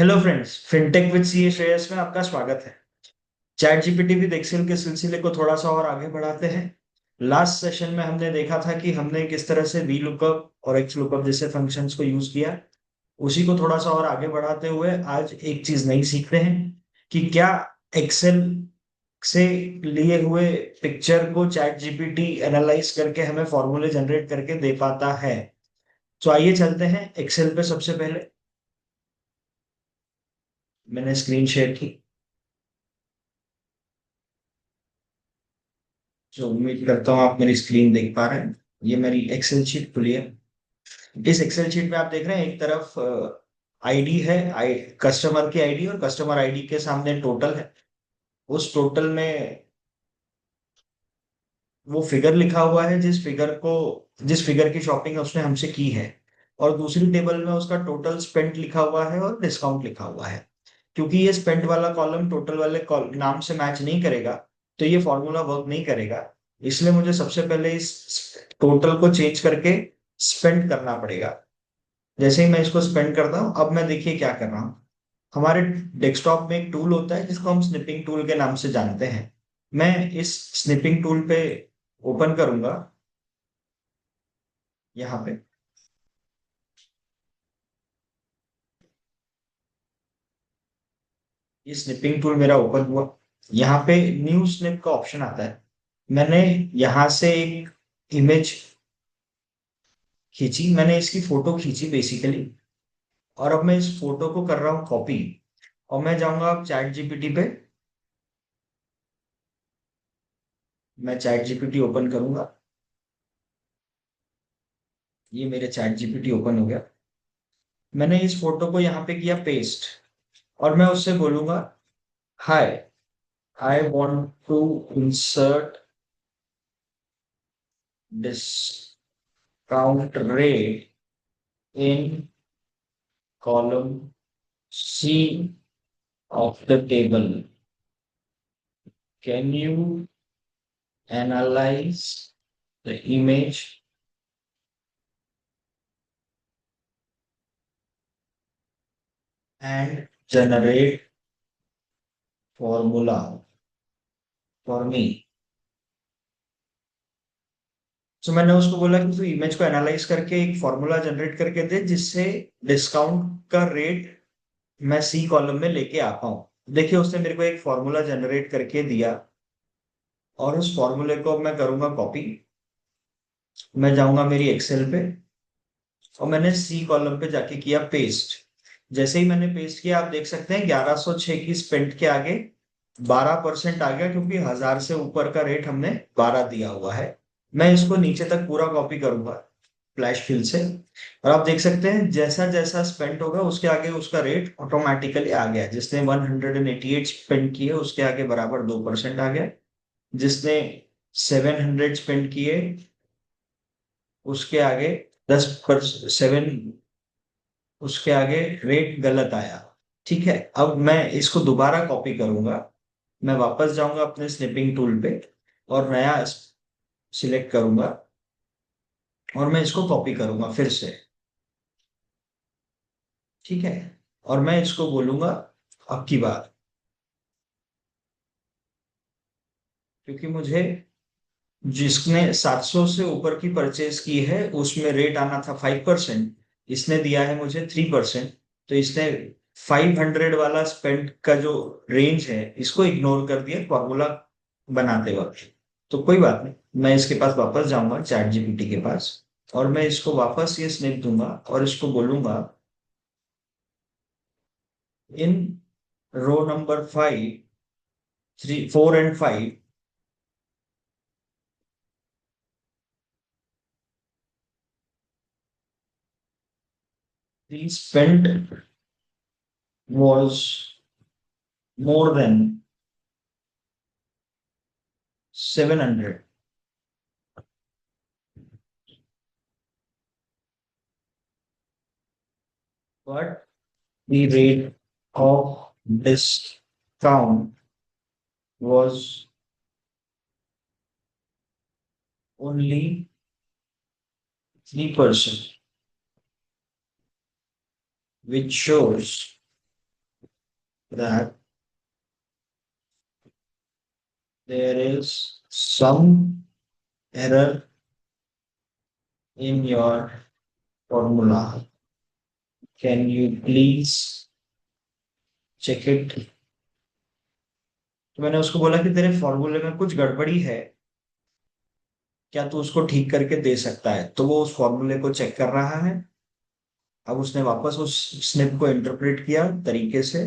Hello friends, fintech with C Shreyas में आपका स्वागत है। चैट जीपीटी विद एक्सेल के सिलसिले को थोड़ा सा और आगे बढ़ाते हैं। लास्ट सेशन में हमने देखा था कि हमने किस तरह से वी लुकअप और एक्स लुकअप जैसे फंक्शंस को यूज किया। उसी को थोड़ा सा और आगे बढ़ाते हुए आज एक चीज नई सीखते हैं कि क्या एक्सेल से लिए हुए पिक्चर को चैट जीपीटी एनालाइज करके हमें फॉर्मूले जनरेट करके दे पाता है। तो आइए चलते हैं एक्सेल पे। सबसे पहले मैंने स्क्रीन शेयर की, जो उम्मीद करता हूँ आप मेरी स्क्रीन देख पा रहे हैं। ये मेरी एक्सेल शीट खुली है। इस एक्सेल शीट में आप देख रहे हैं, एक तरफ आईडी है, कस्टमर की आईडी, और कस्टमर आईडी के सामने टोटल है। उस टोटल में वो फिगर लिखा हुआ है जिस फिगर की शॉपिंग उसने हमसे की है। और दूसरी टेबल में उसका टोटल स्पेंट लिखा हुआ है और डिस्काउंट लिखा हुआ है। क्योंकि ये स्पेंट वाला कॉलम टोटल वाले नाम से मैच नहीं करेगा, तो ये फॉर्मूला वर्क नहीं करेगा। इसलिए मुझे सबसे पहले इस टोटल को चेंज करके स्पेंड करना पड़ेगा। जैसे ही मैं इसको स्पेंड करता हूँ, अब मैं देखिए क्या कर रहा हूँ। हमारे डेस्कटॉप में एक टूल होता है जिसको हम स्निपिंग टूल के नाम से जानते हैं। मैं इस स्निपिंग टूल पे ओपन करूंगा यहाँ पे। ये स्निपिंग टूल मेरा ओपन हुआ। यहाँ पे न्यू स्निप का ऑप्शन आता है। मैंने यहाँ से एक इमेज खींची, मैंने इसकी फोटो खींची बेसिकली। और अब मैं इस फोटो को कर रहा हूँ कॉपी। और मैं जाऊंगा अब चैट जीपीटी पे। मैं चैट जीपीटी ओपन करूंगा। ये मेरे चैट जीपीटी ओपन हो गया। मैंने इस फोटो को यहाँ पे किया पेस्ट। और मैं उससे बोलूंगा, hi, I want to insert discount rate in column C of the table. Can you analyze the image and generate formula for me? तो मैंने उसको बोला कि तू इमेज को एनालाइज करके एक फॉर्मूला जनरेट करके दे जिससे डिस्काउंट का रेट मैं सी कॉलम में लेके आ पाऊं। देखिए, उसने मेरे को एक फॉर्मूला जनरेट करके दिया। और उस फॉर्मूले को मैं करूंगा कॉपी। मैं जाऊंगा मेरी एक्सेल पे, और मैंने सी कॉलम पे जाके किया पेस्ट। जैसे ही मैंने पेस्ट किया, आप देख सकते हैं 1106 की स्पेंड के आगे 12% आ गया, क्योंकि 1000 से ऊपर का रेट हमने 12 दिया हुआ है। मैं इसको नीचे तक पूरा कॉपी करूंगा फ्लैश फिल से। और आप देख सकते हैं जैसा जैसा स्पेंड होगा उसके आगे उसका रेट ऑटोमेटिकली आ गया। जिसने 188 स्पेंड किए उसके आगे बराबर 2% आ गया। जिसने 700 स्पेंड किए उसके आगे 10%, उसके आगे रेट गलत आया। ठीक है, अब मैं इसको दोबारा कॉपी करूंगा। मैं वापस जाऊंगा अपने स्निपिंग टूल पे और नया सिलेक्ट करूंगा। और मैं इसको कॉपी करूंगा फिर से। ठीक है, और मैं इसको बोलूंगा अब की बार, क्योंकि मुझे जिसने 700 से ऊपर की परचेज की है उसमें रेट आना था 5%। इसने दिया है मुझे 3%। तो इसने 500 वाला स्पेंड का जो रेंज है इसको इग्नोर कर दिया फॉर्मूला बनाते वक्त। तो कोई बात नहीं, मैं इसके पास वापस जाऊंगा चैट जीपीटी के पास। और मैं इसको वापस ये स्निप दूंगा और इसको बोलूंगा, in row number 5, 3, 4 and 5, the spend was more than 700, but the rate of discount was only 3%, which shows that there is some error in your formula. Can you please check it? तो मैंने उसको बोला कि तेरे फॉर्मूले में कुछ गड़बड़ी है, क्या तू उसको ठीक करके दे सकता है? तो वो उस फॉर्मूले को चेक कर रहा है। अब उसने वापस उस स्निप को इंटरप्रेट किया तरीके से,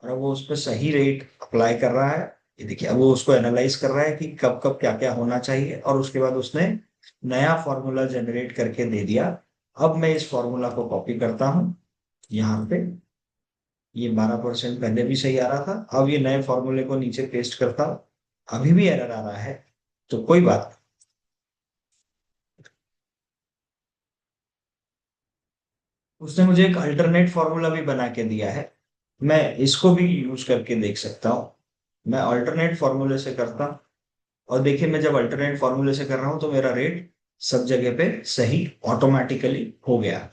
और अब वो उस पर सही रेट अप्लाई कर रहा है। ये देखिए, अब वो उसको एनालाइज कर रहा है कि कब कब क्या क्या होना चाहिए, और उसके बाद उसने नया फॉर्मूला जनरेट करके दे दिया। अब मैं इस फॉर्मूला को कॉपी करता हूँ यहाँ पे। ये 12% पहले भी सही आ रहा था, अब ये नए फॉर्मूले को नीचे पेस्ट करता हूँ। अभी भी एरर आ रहा है, तो कोई बात नहीं। उसने मुझे एक अल्टरनेट फॉर्मूला भी बना के दिया है, मैं इसको भी यूज करके देख सकता हूँ। मैं अल्टरनेट फॉर्मूले से करता हूँ, और देखिए मैं जब अल्टरनेट फॉर्मूले से कर रहा हूँ तो मेरा रेट सब जगह पे सही ऑटोमेटिकली हो गया।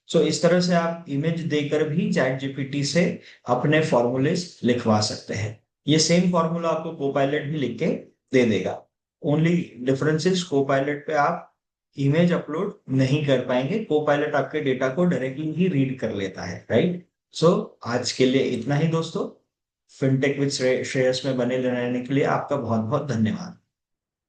सो इस तरह से आप इमेज देकर भी चैट जीपीटी से अपने फॉर्मूलेस लिखवा सकते हैं। ये सेम फॉर्मूला आपको कोपायलट भी लिख के दे देगा। ओनली डिफरेंस इज कोपायलट पे आप इमेज अपलोड नहीं कर पाएंगे, कोपायलट आपके डेटा को डायरेक्टली ही रीड कर लेता है, राइट। सो आज के लिए इतना ही दोस्तों। फिनटेक विद श्रेयस में बने रहने के लिए आपका बहुत बहुत धन्यवाद।